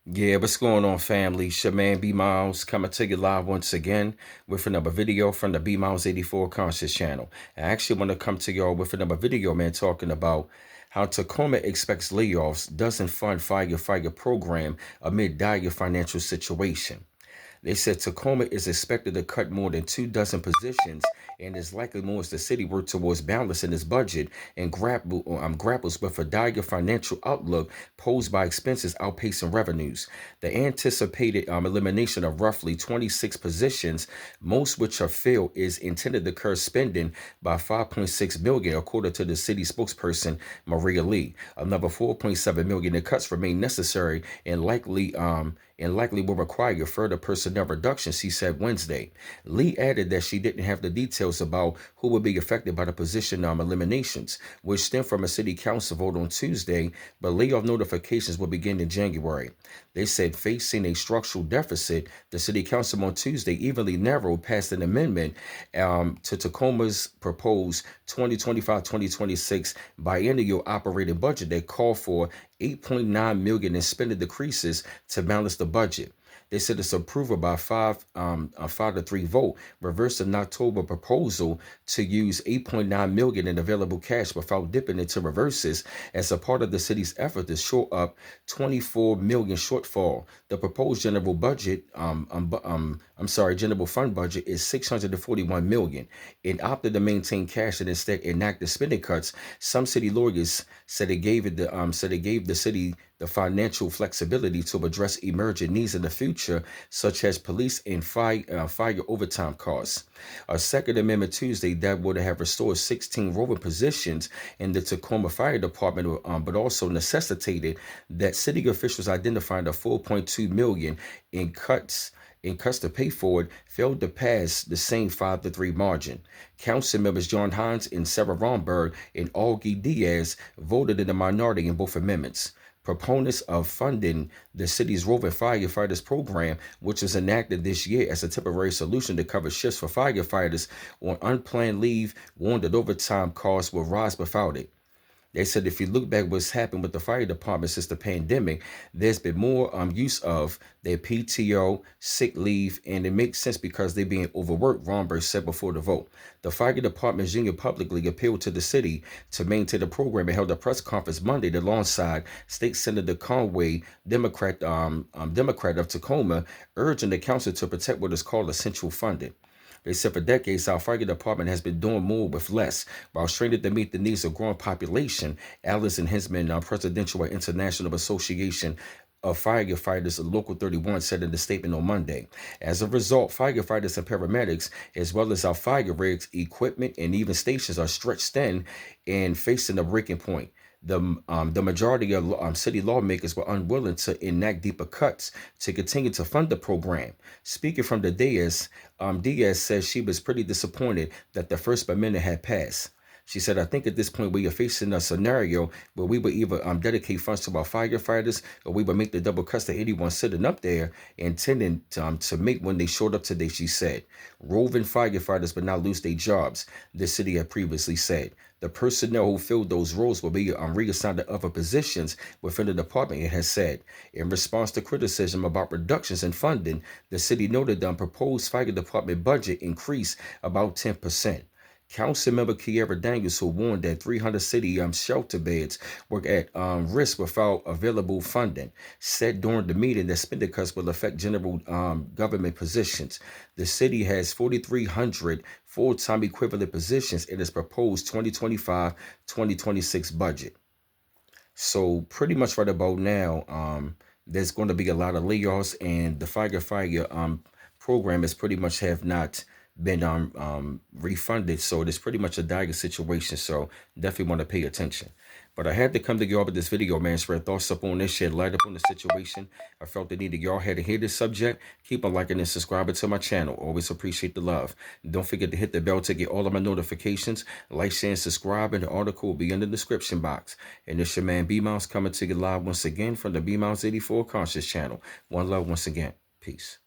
Yeah, what's going on, family? It's your man B Miles coming to you live once again with another video from the B Miles 84 Conscious channel. I actually want to come to y'all with another video, man, talking about how Tacoma expects layoffs, doesn't fund firefighter program amid dire financial situation. They said Tacoma is expected to cut more than 24 positions and is likely more as the city works towards balancing its budget and grapples with a dire financial outlook posed by expenses outpacing revenues. The anticipated elimination of roughly 26 positions, most which are filled, is intended to curb spending by 5.6 million, according to the city spokesperson Maria Lee. Another 4.7 million in cuts remain necessary and likely will require further personnel reductions, she said Wednesday. Lee added that she didn't have the details about who would be affected by the position eliminations, which stemmed from a city council vote on Tuesday, but layoff notifications will begin in January. They said facing a structural deficit, the city council on Tuesday evenly narrowed past an amendment to Tacoma's proposed 2025-2026 biennial operating budget that called for 8.9 million in spending decreases to balance the budget. They said its approval by a 5-3 vote reversed an October proposal to use 8.9 million in available cash without dipping into reverses as a part of the city's effort to shore up 24 million shortfall. The proposed general fund budget is 641 million. It opted to maintain cash and instead enacted spending cuts. Some city lawyers said it gave the city the financial flexibility to address emerging needs in the future, such as police and fire overtime costs. A Second Amendment Tuesday that would have restored 16 roving positions in the Tacoma Fire Department, but also necessitated that city officials identified a 4.2 million in cuts to pay for it, failed to pass the same 5-3 margin. Council members John Hines and Sarah Romberg and Augie Diaz voted in the minority in both amendments. Proponents of funding the city's roving firefighters program, which was enacted this year as a temporary solution to cover shifts for firefighters on unplanned leave, warned that overtime costs will rise without it. They said if you look back what's happened with the fire department since the pandemic, there's been more use of their PTO, sick leave, and it makes sense because they're being overworked, Romberg said before the vote. The fire department's union publicly appealed to the city to maintain the program and held a press conference Monday alongside State Senator Conway, Democrat of Tacoma, urging the council to protect what is called essential funding. They said for decades, our fire department has been doing more with less while straining to meet the needs of growing population. Allison Hinsman, Presidential and International Association of Firefighters Local 31 said in the statement on Monday. As a result, firefighters and paramedics, as well as our fire rigs, equipment, and even stations are stretched thin and facing a breaking point. The majority of city lawmakers were unwilling to enact deeper cuts to continue to fund the program. Speaking from the dais, Diaz says she was pretty disappointed that the First Amendment had passed. She said, I think at this point we are facing a scenario where we would either dedicate funds to our firefighters or we would make the double cuts to anyone sitting up there intending to make when they showed up today, she said. Roving firefighters would not lose their jobs, the city had previously said. The personnel who filled those roles will be reassigned to other positions within the department, it has said. In response to criticism about reductions in funding, the city noted the proposed fire department budget increased about 10%. Councilmember Kiera Daniels, who warned that 300 city shelter beds were at risk without available funding, said during the meeting that spending cuts will affect general government positions. The city has 4,300 full-time equivalent positions in its proposed 2025-2026 budget. So pretty much right about now, there's going to be a lot of layoffs, and the fire program is pretty much have not been refunded. So it is pretty much a dire situation. So definitely want to pay attention. But I had to come to y'all with this video, man. Spread thoughts up on this, shed light up on the situation. I felt the need that y'all had to hear this subject. Keep on liking and subscribing to my channel. Always appreciate the love. Don't forget to hit the bell to get all of my notifications. Like, share, and subscribe. And the article will be in the description box. And it's your man B Mouse coming to you live once again from the B Mouse 84 Conscious channel. One love once again. Peace.